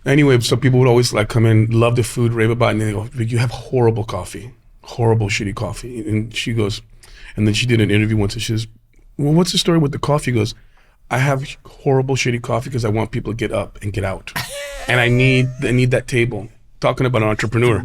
Anyway, so people would always like come in, love the food, rave about it, and they go, you have horrible coffee, horrible, shitty coffee. And she goes, and then she did an interview once and she says, well, what's the story with the coffee? He goes, I have horrible, shitty coffee because I want people to get up and get out. And I need that table. Talking about an entrepreneur.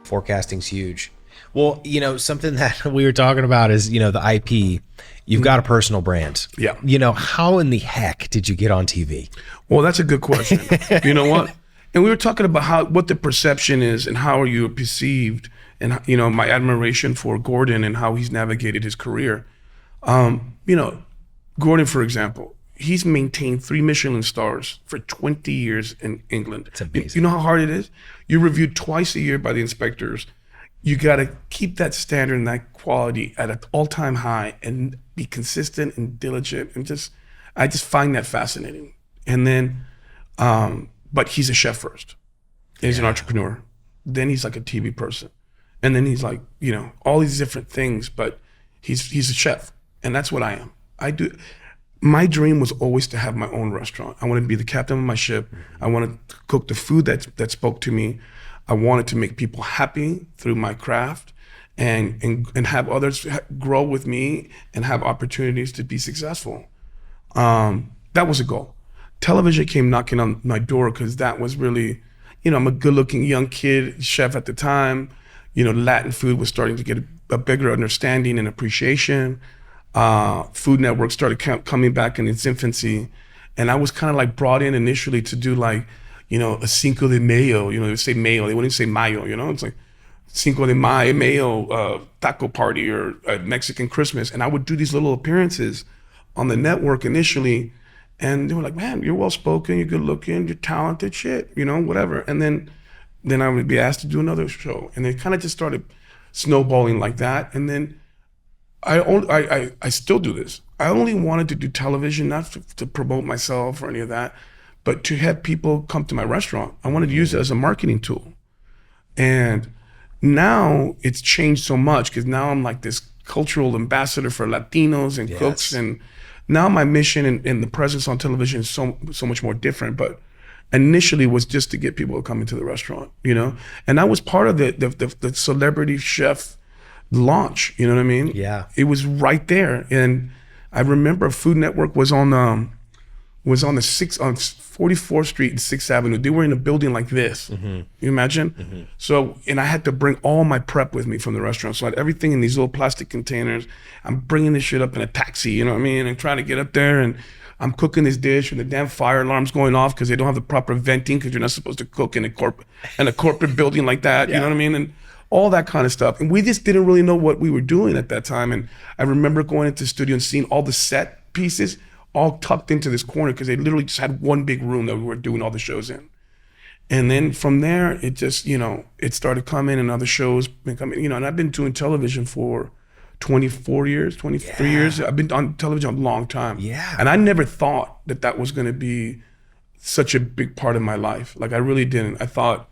Forecasting's huge. Well, you know, something that we were talking about is, you know, the IP. You've got a personal brand. Yeah. You know, how in the heck did you get on TV? Well, that's a good question. You know what? And we were talking about what the perception is and how are you perceived, and, you know, my admiration for Gordon and how he's navigated his career. You know, Gordon, for example, he's maintained 3 Michelin stars for 20 years in England. It's amazing. You know how hard it is? You're reviewed twice a year by the inspectors. You got to keep that standard and that quality at an all-time high and be consistent and diligent. And I just find that fascinating. And then, but he's a chef first. He's an entrepreneur. Then he's like a TV person. And then he's like, you know, all these different things, but he's a chef. And that's what I am. My dream was always to have my own restaurant. I wanted to be the captain of my ship. I wanted to cook the food that spoke to me. I wanted to make people happy through my craft and have others grow with me and have opportunities to be successful. That was a goal. Television came knocking on my door because that was really, you know, I'm a good looking young kid, chef at the time. You know, Latin food was starting to get a bigger understanding and appreciation. Food Network started coming back in its infancy. And I was kind of like brought in initially to do like, you know, a Cinco de Mayo, you know, they would say Mayo, they wouldn't say Mayo, you know, it's like Cinco de Mayo taco party or a Mexican Christmas. And I would do these little appearances on the network initially. And they were like, man, you're well-spoken, you're good-looking, you're talented, shit, you know, whatever. And then I would be asked to do another show. And they kind of just started snowballing like that. And then I still do this. I only wanted to do television, not to promote myself or any of that, but to have people come to my restaurant. I wanted to use it as a marketing tool. And now it's changed so much because now I'm like this cultural ambassador for Latinos and cooks. And now my mission and the presence on television is so much more different. But initially was just to get people to come into the restaurant, you know? And that was part of the celebrity chef launch, you know what I mean? Yeah. It was right there. And I remember Food Network was on on 44th Street and 6th Avenue. They were in a building like this. Mm-hmm. You imagine? Mm-hmm. So, and I had to bring all my prep with me from the restaurant. So I had everything in these little plastic containers. I'm bringing this shit up in a taxi, you know what I mean? And trying to get up there, and I'm cooking this dish and the damn fire alarm's going off because they don't have the proper venting because you're not supposed to cook in a corporate building like that, you know what I mean? And all that kind of stuff. And we just didn't really know what we were doing at that time. And I remember going into the studio and seeing all the set pieces all tucked into this corner because they literally just had one big room that we were doing all the shows in. And then from there, it just, you know, it started coming and other shows been coming, you know, and I've been doing television for 24 years, 23 years. I've been on television a long time. Yeah. And I never thought that was going to be such a big part of my life. Like I really didn't. I thought,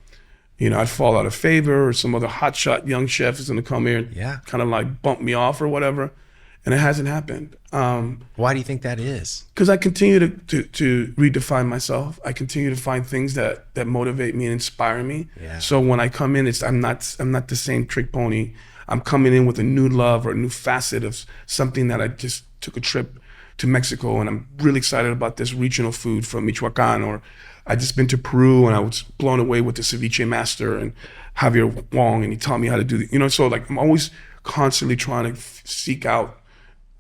you know, I'd fall out of favor or some other hotshot young chef is going to come here and kind of like bump me off or whatever. And it hasn't happened. Why do you think that is? Because I continue to redefine myself. I continue to find things that motivate me and inspire me. Yeah. So when I come in, I'm not the same trick pony. I'm coming in with a new love or a new facet of something that I just took a trip to Mexico and I'm really excited about this regional food from Michoacan, or I just been to Peru and I was blown away with the ceviche master and Javier Wong, and he taught me how to do you know, so like I'm always constantly trying to seek out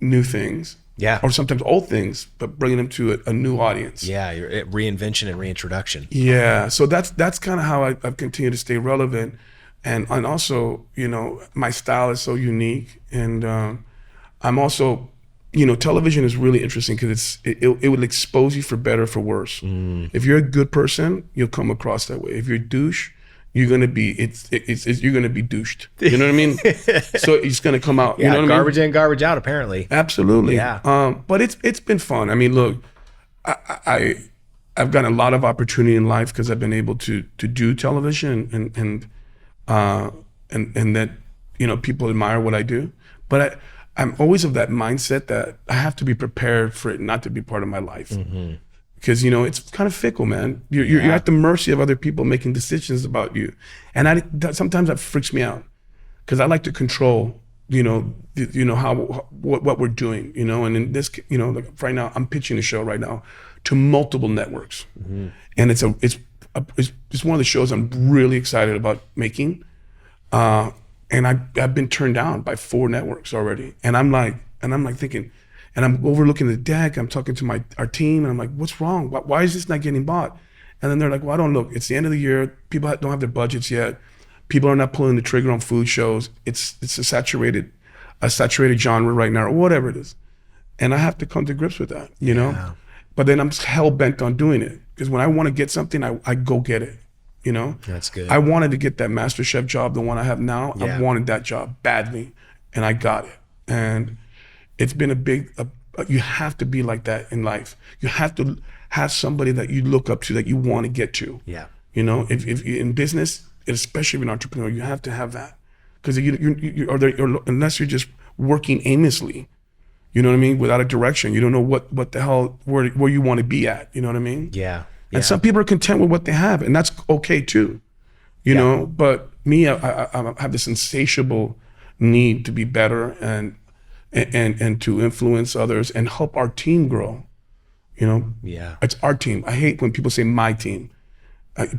new things, or sometimes old things, but bringing them to a new audience. Yeah, your reinvention and reintroduction. Yeah, so that's kind of how I've continued to stay relevant, and also, you know, my style is so unique, and I'm also, you know, television is really interesting because it will expose you for better or for worse. If you're a good person, you'll come across that way. If you're a douche, you're gonna be you're gonna be douched. You know what I mean? So it's gonna come out. You know what garbage I mean? in, garbage out. Apparently. Absolutely. Yeah. But it's been fun. I mean, look, I've gotten a lot of opportunity in life because I've been able to do television and that, you know, people admire what I do. But I'm always of that mindset that I have to be prepared for it not to be part of my life. Because, you know, it's kind of fickle, man. You're at the mercy of other people making decisions about you. And sometimes that freaks me out because I like to control, you know, what we're doing, you know. And in this, you know, like right now, I'm pitching a show right now to multiple networks. And it's one of the shows I'm really excited about making. And I've been turned down by 4 networks already. And I'm like thinking, and I'm overlooking the deck. I'm talking to our team, and I'm like, what's wrong? Why is this not getting bought? And then they're like, well, I don't know. It's the end of the year. People don't have their budgets yet. People are not pulling the trigger on food shows. It's a saturated genre right now, or whatever it is. And I have to come to grips with that, you know? But then I'm hell bent on doing it because when I want to get something, I go get it, you know? That's good. I wanted to get that Master Chef job, the one I have now. I wanted that job badly, and I got it. And it's been you have to be like that in life. You have to have somebody that you look up to, that you want to get to. Yeah. You know, if in business, especially if you're an entrepreneur, you have to have that. Because unless you're just working aimlessly, you know what I mean, without a direction, you don't know what the hell, where you want to be at, you know what I mean? Yeah. And some people are content with what they have, and that's okay too, you know? But me, I have this insatiable need to be better and to influence others and help our team grow, you know? Yeah. It's our team. I hate when people say my team.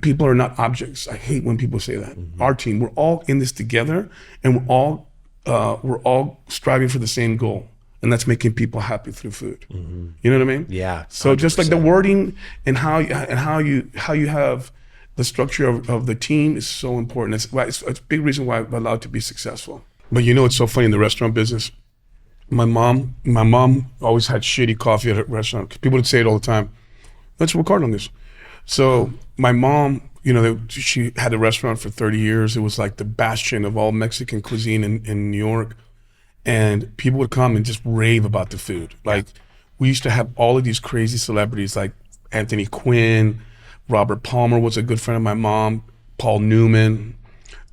People are not objects. I hate when people say that. Our team, we're all in this together, and we're all striving for the same goal, and that's making people happy through food. You know what I mean? Yeah. So 100%. Just like the wording and how you have the structure of the team is so important. It's a big reason why I'm allowed to be successful. But you know, it's so funny in the restaurant business. My mom always had shitty coffee at her restaurant. People would say it all the time. Let's record on this. So my mom, you know, she had a restaurant for 30 years. It was like the bastion of all Mexican cuisine in New York. And people would come and just rave about the food. Like, we used to have all of these crazy celebrities like Anthony Quinn, Robert Palmer was a good friend of my mom, Paul Newman.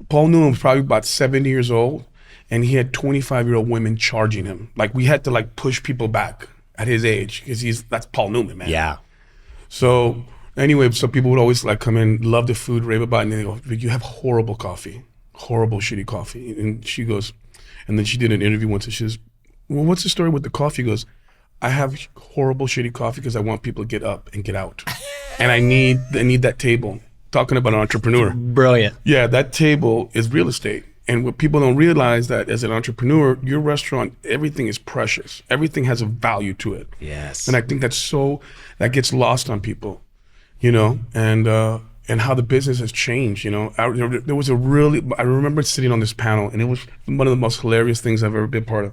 Paul Newman was probably about 70 years old, and he had 25-year-old women charging him. Like, we had to like push people back at his age because that's Paul Newman, man. Yeah. So anyway, so people would always like come in, love the food, rave about it, and they go, you have horrible coffee, horrible shitty coffee. And she goes, and then she did an interview once and she says, well, what's the story with the coffee? He goes, I have horrible shitty coffee because I want people to get up and get out. And I need that table. Talking about an entrepreneur. Brilliant. Yeah, that table is real estate. And what people don't realize that as an entrepreneur, your restaurant, everything is precious. Everything has a value to it. Yes. And I think that gets lost on people, you know, and how the business has changed, you know. I remember sitting on this panel, and it was one of the most hilarious things I've ever been part of.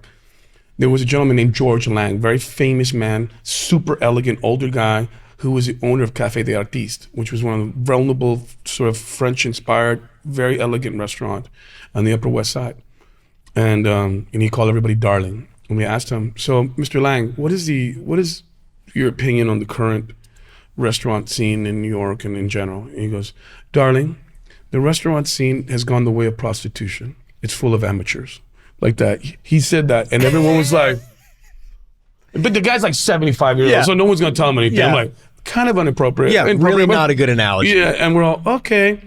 There was a gentleman named George Lang, very famous man, super elegant, older guy, who was the owner of Café des Artistes, which was one of the vulnerable, sort of French-inspired, very elegant restaurant on the Upper West Side. And he called everybody darling. And we asked him, so Mr. Lang, what is your opinion on the current restaurant scene in New York and in general? And he goes, darling, the restaurant scene has gone the way of prostitution. It's full of amateurs. Like that. He said that, and everyone was like, but the guy's like 75 years old, so no one's gonna tell him anything. I'm like, kind of inappropriate. Yeah, really not a good analogy. Yeah, and we're all, okay.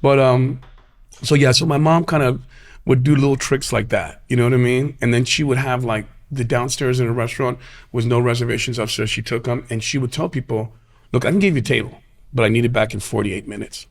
But so my mom kind of would do little tricks like that, you know what I mean? And then she would have like the downstairs in the restaurant was no reservations upstairs. She took them, and she would tell people, look, I can give you a table, but I need it back in 48 minutes.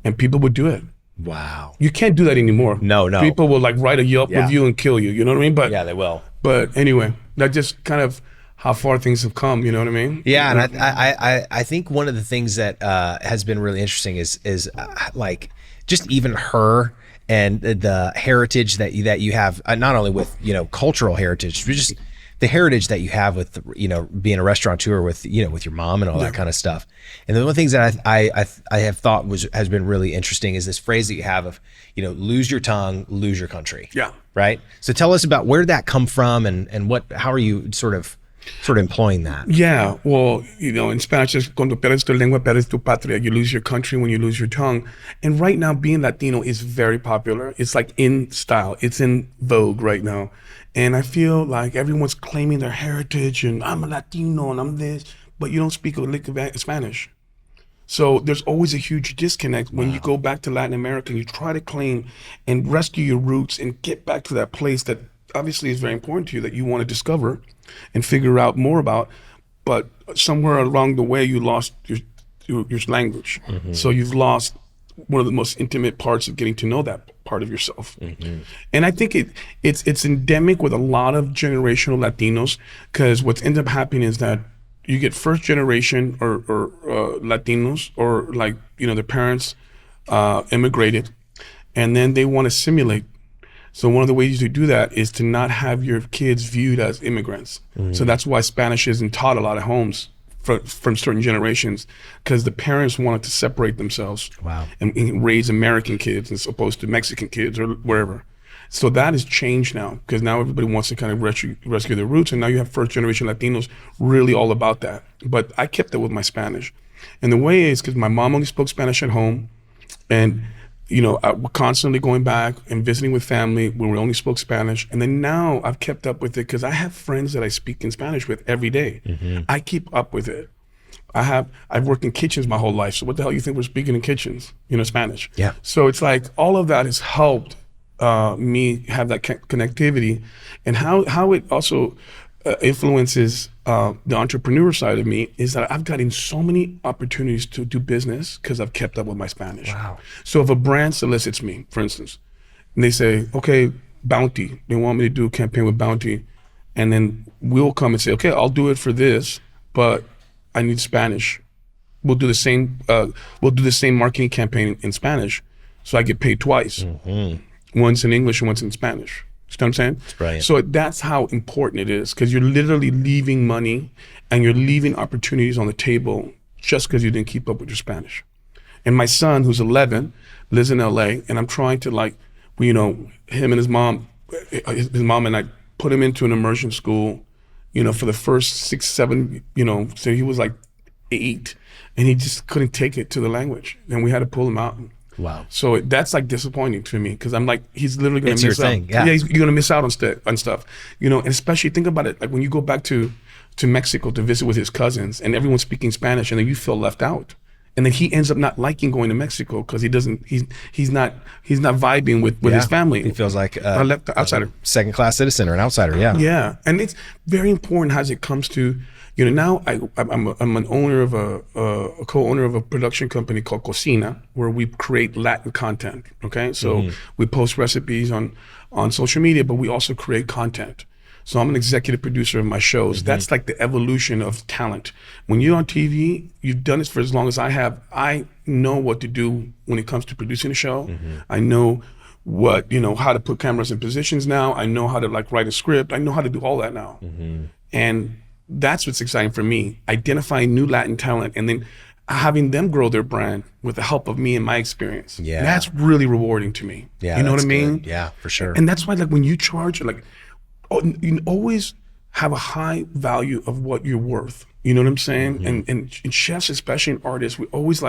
And people would do it. Wow. You can't do that anymore. No. People will like write a Yelp review and kill you, you know what I mean? But yeah, they will. But anyway, that's just kind of how far things have come, you know what I mean? Yeah, and I think one of the things that has been really interesting is like just even her and the heritage that you have, not only with, you know, cultural heritage, but just the heritage that you have with, you know, being a restaurateur with, you know, with your mom and all that kind of stuff. And the one of the things that I have thought has been really interesting is this phrase that you have of, you know, lose your tongue, lose your country. Yeah. Right. So tell us about where did that come from, and how are you sort of sort of employing that. Yeah, well, in Spanish, it's cuando pierdes tu lengua, pierdes tu patria. You lose your country when you lose your tongue. And right now, being Latino is very popular. It's like in style. It's in vogue right now. And I feel like everyone's claiming their heritage and I'm a Latino and I'm this, but you don't speak a lick of Spanish. So there's always a huge disconnect when you go back to Latin America and you try to claim and rescue your roots and get back to that place that obviously is very important to you, that you want to discover and figure out more about, but somewhere along the way you lost your language. So you've lost one of the most intimate parts of getting to know that part of yourself. And I think it's endemic with a lot of generational Latinos, because what's ends up happening is that you get first generation or Latinos, or like, their parents immigrated and then they want to assimilate. So one of the ways to do that is to not have your kids viewed as immigrants. So that's why Spanish isn't taught a lot of homes from certain generations, because the parents wanted to separate themselves and raise American kids as opposed to Mexican kids or wherever. So that has changed now, because now everybody wants to kind of rescue their roots, and now you have first generation Latinos really all about that. But I kept it with my Spanish. And the way is because my mom only spoke Spanish at home, and I was constantly going back and visiting with family when we only spoke Spanish. And then now I've kept up with it because I have friends that I speak in Spanish with every day. I keep up with it. I've worked in kitchens my whole life. So what the hell you think we're speaking in kitchens, Spanish? Yeah. So it's like all of that has helped me have that connectivity, and how it also influences the entrepreneur side of me is that I've gotten so many opportunities to do business because I've kept up with my Spanish. Wow. So if a brand solicits me, for instance, and they say, okay, Bounty, they want me to do a campaign with Bounty, and then we'll come and say, okay, I'll do it for this, but I need Spanish. We'll do the same marketing campaign in Spanish, so I get paid twice, once in English and once in Spanish. You know what I'm saying? That's right. So that's how important it is, because you're literally leaving money and you're leaving opportunities on the table just because you didn't keep up with your Spanish. And my son, who's 11, lives in LA, and I'm trying to him and his mom and I put him into an immersion school, for the first 6, 7, so he was like 8, and he just couldn't take it to the language, and we had to pull him out. Wow. So that's like disappointing to me, because I'm like, he's literally going to miss out. Yeah. You're going to miss out on stuff, and especially think about it, like when you go back to Mexico to visit with his cousins and everyone's speaking Spanish, and then you feel left out. And then he ends up not liking going to Mexico because he's not vibing with his family. He feels like a left outsider, second class citizen or an outsider. Yeah. Yeah. And it's very important as it comes to, now I'm an owner of a co-owner of a production company called Cocina, where we create Latin content. Okay. So we post recipes on social media, but we also create content. So I'm an executive producer of my shows. That's like the evolution of talent. When you're on TV, you've done this for as long as I have. I know what to do when it comes to producing a show. I know how to put cameras in positions now. I know how to write a script. I know how to do all that now. And that's what's exciting for me, identifying new Latin talent and then having them grow their brand with the help of me and my experience. Yeah. That's really rewarding to me. Yeah, you know what I mean? Good. Yeah, for sure. And that's why when you charge, you always have a high value of what you're worth. You know what I'm saying? And chefs, especially and artists, we always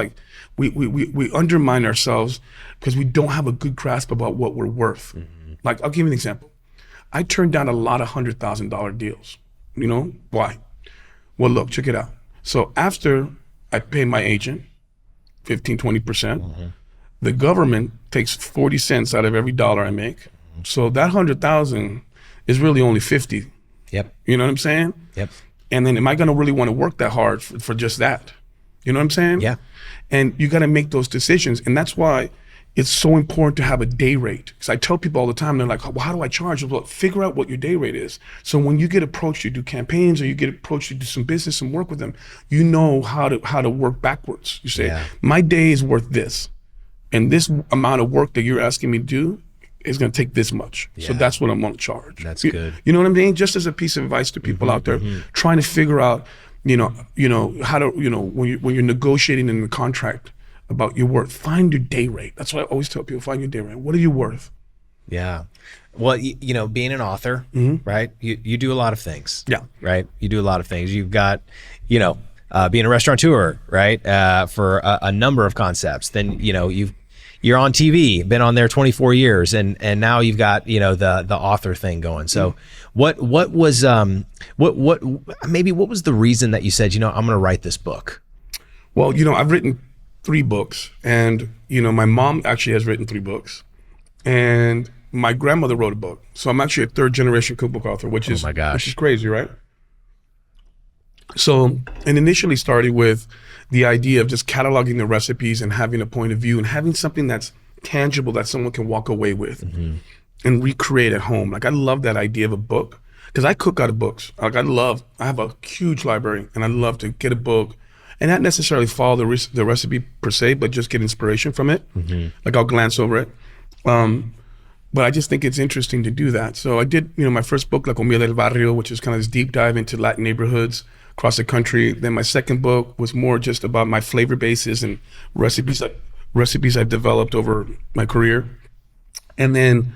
we undermine ourselves because we don't have a good grasp about what we're worth. I'll give you an example. I turned down a lot of $100,000 deals. Why? Well, look, check it out. So after I pay my agent 15, 20%, the government takes 40 cents out of every dollar I make. So that 100,000 is really only 50. Yep. You know what I'm saying? Yep. And then am I going to really want to work that hard for just that? You know what I'm saying? Yeah. And you got to make those decisions. And that's why it's so important to have a day rate. Because I tell people all the time, they're like, well, how do I charge? Well, figure out what your day rate is. So when you get approached to do campaigns or you get approached to do some business, some work with them, you know how to work backwards. You say, my day is worth this. And this amount of work that you're asking me to do is going to take this much. So that's what I'm going to charge. That's good. You know what I mean? Just as a piece of advice to people out there trying to figure out, how to, when you're negotiating in the contract about your worth, find your day rate. That's what I always tell people, find your day rate. What are you worth? Yeah. Well, you know, being an author, right? You do a lot of things. Yeah. Right. You do a lot of things. You've got, you know, being a restaurateur, right? For a number of concepts. Then, you know, you're on TV, been on there 24 years, and now you've got, you know, the author thing going. So what was maybe what was the reason that you said, you know, I'm going to write this book? Well, you know, I've written 3 books, and you know, my mom actually has written 3 books, and my grandmother wrote a book. So I'm actually a 3rd generation cookbook author, which is crazy, right? So, and initially started with the idea of just cataloging the recipes and having a point of view and having something that's tangible that someone can walk away with and recreate at home. Like, I love that idea of a book because I cook out of books. Like, I have a huge library, and I love to get a book and not necessarily follow the recipe per se, but just get inspiration from it. Like, I'll glance over it. But I just think it's interesting to do that. So I did, you know, my first book, La Comida del Barrio, which is kind of this deep dive into Latin neighborhoods across the country. Then my second book was more just about my flavor bases and recipes I've developed over my career. And then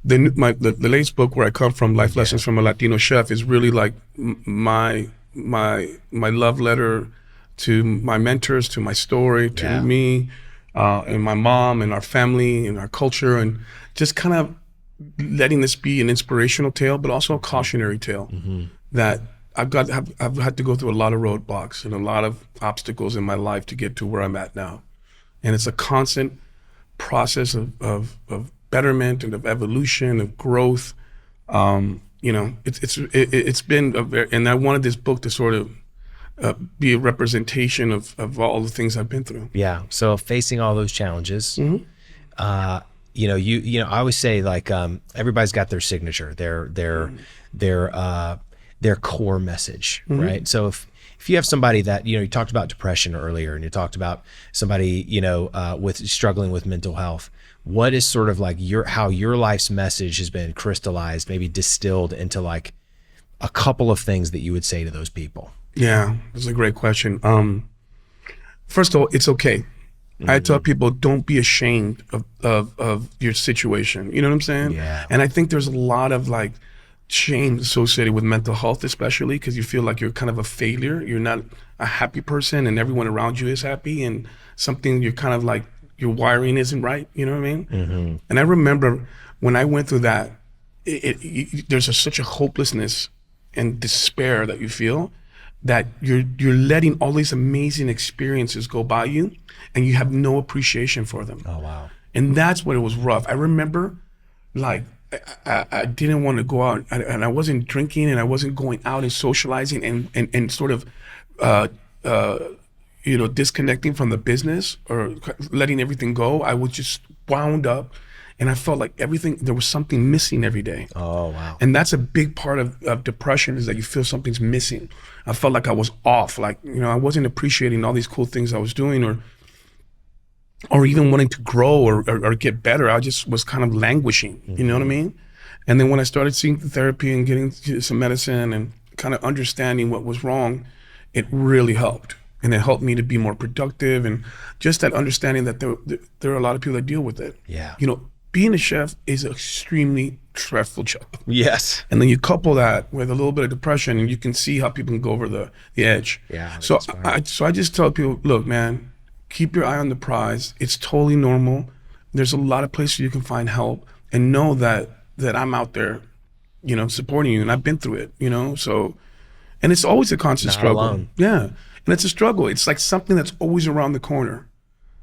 the latest book, Where I Come From, Life Lessons from a Latino Chef, is really like my love letter to my mentors, to my story, to me, and my mom and our family and our culture, and just kind of letting this be an inspirational tale, but also a cautionary tale that I've had to go through a lot of roadblocks and a lot of obstacles in my life to get to where I'm at now. And it's a constant process of betterment and of evolution, of growth. You know, it's been and I wanted this book to sort of be a representation of all the things I've been through. Yeah. So facing all those challenges, you know, I always say, like, everybody's got their signature, their core message, right? So if you have somebody that, you know, you talked about depression earlier, and you talked about somebody, you know, with struggling with mental health, what is sort of like how your life's message has been crystallized, maybe distilled into like a couple of things that you would say to those people? Yeah, that's a great question. First of all, it's okay. I tell people, don't be ashamed of your situation. You know what I'm saying? Yeah. And I think there's a lot of like shame associated with mental health, especially because you feel like you're kind of a failure. You're not a happy person, and everyone around you is happy, and something you're kind of like, your wiring isn't right. You know what I mean? And I remember when I went through that, there's such a hopelessness and despair that you feel, that you're letting all these amazing experiences go by you, and you have no appreciation for them. Oh, wow. And that's when it was rough. I remember, like, I didn't want to go out, and I wasn't drinking, and I wasn't going out and socializing and sort of, you know, disconnecting from the business or letting everything go. I was just wound up, and I felt like there was something missing every day. Oh, wow. And that's a big part of depression, is that you feel something's missing. I felt like I was off, like, you know, I wasn't appreciating all these cool things I was doing, or even wanting to grow or get better. I just was kind of languishing, you know what I mean? And then when I started seeing therapy and getting some medicine and kind of understanding what was wrong, it really helped. And it helped me to be more productive, and just that understanding that there are a lot of people that deal with it. Yeah. You know, being a chef is an extremely stressful job. Yes. And then you couple that with a little bit of depression, and you can see how people can go over the edge. Yeah. So I just tell people, look, man, keep your eye on the prize. It's totally normal. There's a lot of places you can find help, and know that I'm out there, you know, supporting you, and I've been through it, you know. So, and it's always a constant struggle. Alone. Yeah. And it's a struggle. It's like something that's always around the corner.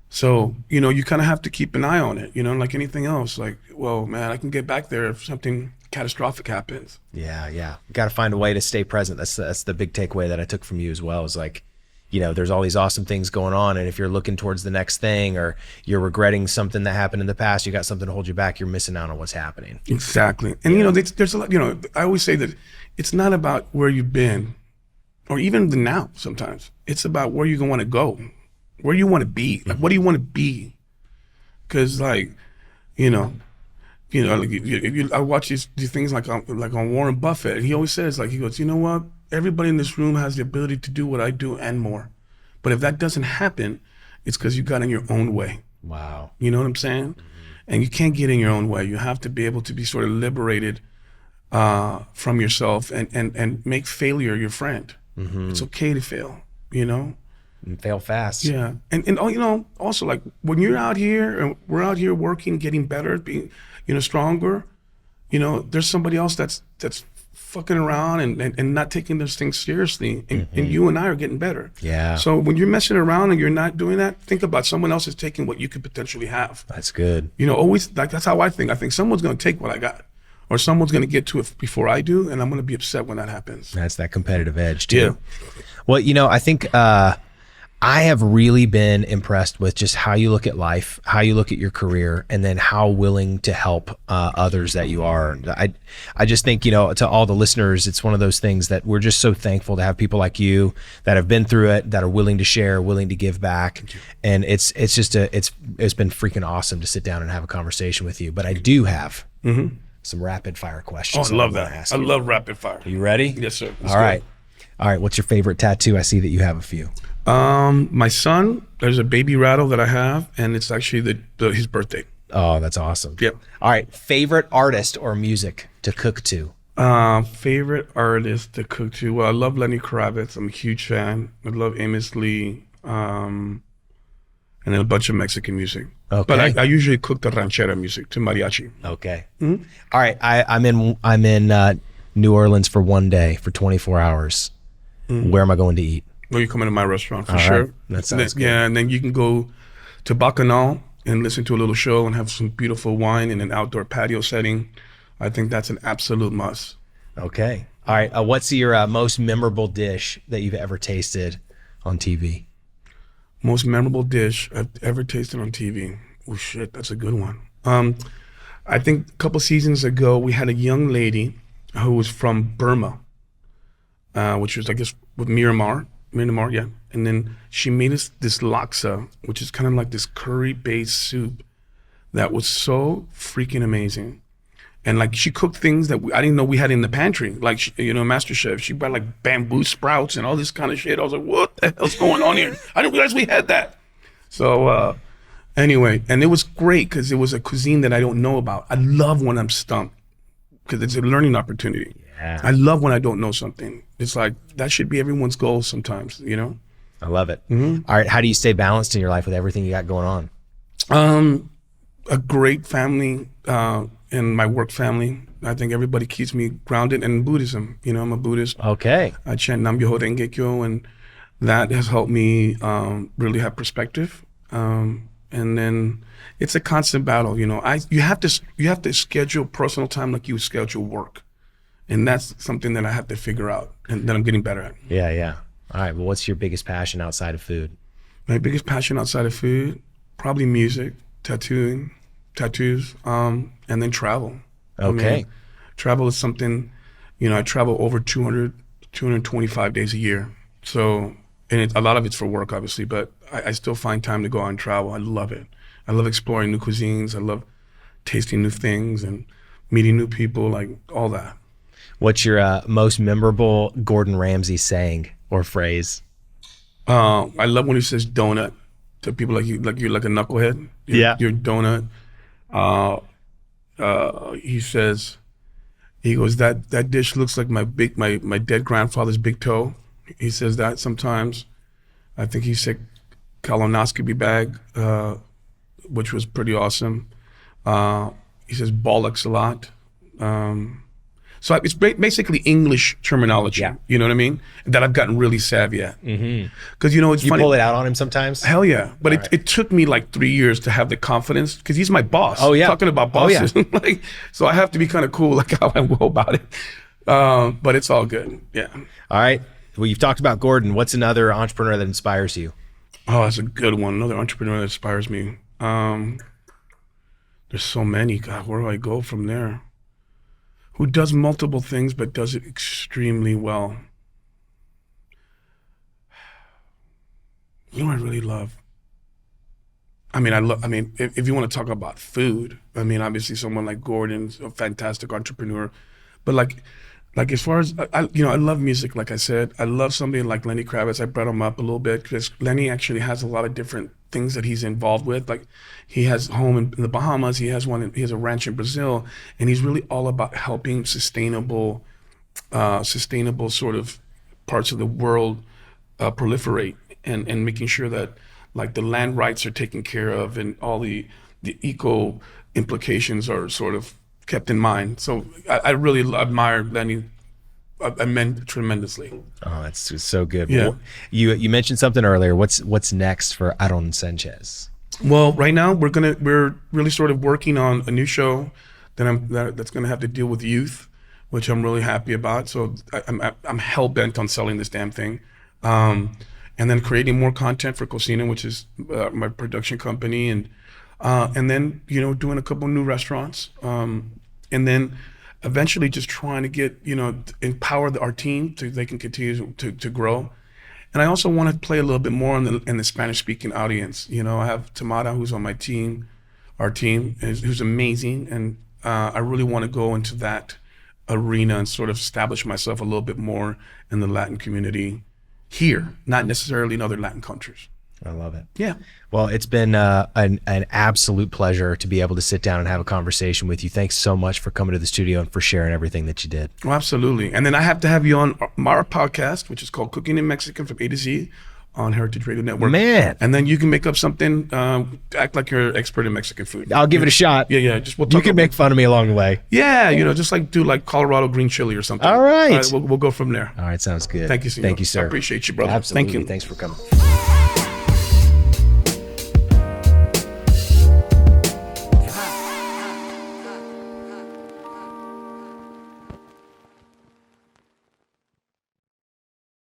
So, you know, you kind of have to keep an eye on it, you know, like anything else. Like, well, man, I can get back there if something catastrophic happens. Yeah, yeah. You got to find a way to stay present. That's the big takeaway that I took from you as well, is like, you know, there's all these awesome things going on, and if you're looking towards the next thing, or you're regretting something that happened in the past, you got something to hold you back, you're missing out on what's happening. Exactly. And, you know, there's a lot, you know, I always say that it's not about where you've been, or even the now sometimes. It's about where you want to go, where you want to be. Like, what do you want to be? Because, like, like I watch these things like on Warren Buffett, and he always says, like, he goes, you know what? Everybody in this room has the ability to do what I do and more. But if that doesn't happen, it's because you got in your own way. Wow. You know what I'm saying? and you can't get in your own way. You have to be able to be sort of liberated from yourself and make failure your friend. It's okay to fail, you know? And fail fast. Yeah. And you know, also like when you're out here and we're out here working, getting better, being, you know, stronger, you know, there's somebody else that's fucking around and not taking those things seriously. And you and I are getting better. Yeah. So when you're messing around and you're not doing that, think about someone else is taking what you could potentially have. That's good. You know, always, like, that's how I think. I think someone's going to take what I got, or someone's going to get to it before I do, and I'm going to be upset when that happens. That's that competitive edge too. Yeah. Well, you know, I think I have really been impressed with just how you look at life, how you look at your career, and then how willing to help others that you are. I just think, you know, to all the listeners, it's one of those things that we're just so thankful to have people like you that have been through it, that are willing to share, willing to give back. And it's just it's been freaking awesome to sit down and have a conversation with you. But I do have some rapid fire questions. Oh, I love that. I love rapid fire. Are you ready? Yes, sir. All right. All right. What's your favorite tattoo? I see that you have a few. My son, there's a baby rattle that I have, and it's actually his birthday. Oh, that's awesome. Yep. All right. Favorite artist or music to cook to? Favorite artist to cook to? Well, I love Lenny Kravitz. I'm a huge fan. I love Amos Lee, and then a bunch of Mexican music. Okay. But I usually cook the ranchera music to mariachi. Okay. All right. I'm in New Orleans for one day for 24 hours. Where am I going to eat? Well, you come into my restaurant for All sure. right. That sounds good. Yeah, and then you can go to Bacchanal and listen to a little show and have some beautiful wine in an outdoor patio setting. I think that's an absolute must. Okay. All right. What's your most memorable dish that you've ever tasted on TV? Most memorable dish I've ever tasted on TV. Oh shit, that's a good one. I think a couple seasons ago we had a young lady who was from Burma, which was, I guess, with Myanmar, yeah. And then she made us this laksa, which is kind of like this curry-based soup that was so freaking amazing. And like she cooked things that I didn't know we had in the pantry. Like, you know, Master Chef, she brought like bamboo sprouts and all this kind of shit. I was like, what the hell's going on here? I didn't realize we had that. So anyway, and it was great because it was a cuisine that I don't know about. I love when I'm stumped because it's a learning opportunity. Yeah. I love when I don't know something. It's like, that should be everyone's goal sometimes, you know? I love it. All right. How do you stay balanced in your life with everything you got going on? A great family and my work family. I think everybody keeps me grounded. And Buddhism, you know, I'm a Buddhist. Okay. I chant Nam Myoho Renge Kyo, and that has helped me really have perspective. And then it's a constant battle, you know. You have to schedule personal time like you schedule work. And that's something that I have to figure out and that I'm getting better at. Yeah, yeah. All right. Well, what's your biggest passion outside of food? My biggest passion outside of food, probably music, tattoos, and then travel. Okay. I mean, travel is something, you know, I travel over 225 days a year. So, and a lot of it's for work, obviously, but I still find time to go out and travel. I love it. I love exploring new cuisines. I love tasting new things and meeting new people, like all that. What's your most memorable Gordon Ramsay saying or phrase? I love when he says donut to people like you're like a knucklehead. You're donut. He goes, that dish looks like my dead grandfather's big toe. He says that sometimes. I think he said colonoscopy bag, which was pretty awesome. He says bollocks a lot. So it's basically English terminology, you know what I mean? That I've gotten really savvy at. Because, you know, it's funny. You pull it out on him sometimes? Hell yeah. But it took me like 3 years to have the confidence, because he's my boss. Oh, yeah. Talking about bosses. Oh, yeah. Like, so I have to be kind of cool, like how I go about it. But it's all good. Yeah. All right. Well, you've talked about Gordon. What's another entrepreneur that inspires you? Oh, that's a good one. Another entrepreneur that inspires me. There's so many. God, where do I go from there? Who does multiple things but does it extremely well? You know what I really love? I mean, if you want to talk about food, I mean, obviously someone like Gordon's a fantastic entrepreneur, but like as far as, I love music, like I said. I love somebody like Lenny Kravitz. I brought him up a little bit because Lenny actually has a lot of different things that he's involved with. Like he has a home in the Bahamas, he has a ranch in Brazil, and he's really all about helping sustainable sort of parts of the world proliferate, and making sure that like the land rights are taken care of and all the eco implications are sort of kept in mind. So I really admire Lenny. I meant tremendously. Oh, that's just so good. Yeah. Well, you mentioned something earlier. What's next for Aaro Sanchez? Well, right now we're really sort of working on a new show that's gonna have to deal with youth, which I'm really happy about. So I'm hell bent on selling this damn thing, and then creating more content for Cocina, which is my production company, and then doing a couple new restaurants, and then eventually just trying to get empower our team so they can continue to grow. And I also want to play a little bit more in the Spanish speaking audience. I have Tamara, who's on my team, our team, who's amazing, and I really want to go into that arena and sort of establish myself a little bit more in the Latin community here, not necessarily in other Latin countries. I love it. Yeah. Well, it's been an absolute pleasure to be able to sit down and have a conversation with you. Thanks so much for coming to the studio and for sharing everything that you did. Oh, absolutely. And then I have to have you on our podcast, which is called Cooking in Mexican from A to Z on Heritage Radio Network. Man. And then you can make up something, act like you're an expert in Mexican food. I'll give it a shot. Yeah. You can make fun of me along the way. Yeah, just do like Colorado green chili or something. All right. We'll go from there. All right, sounds good. Thank you, senor. Thank you, sir. I appreciate you, brother. Absolutely. Thank you. Thanks for coming.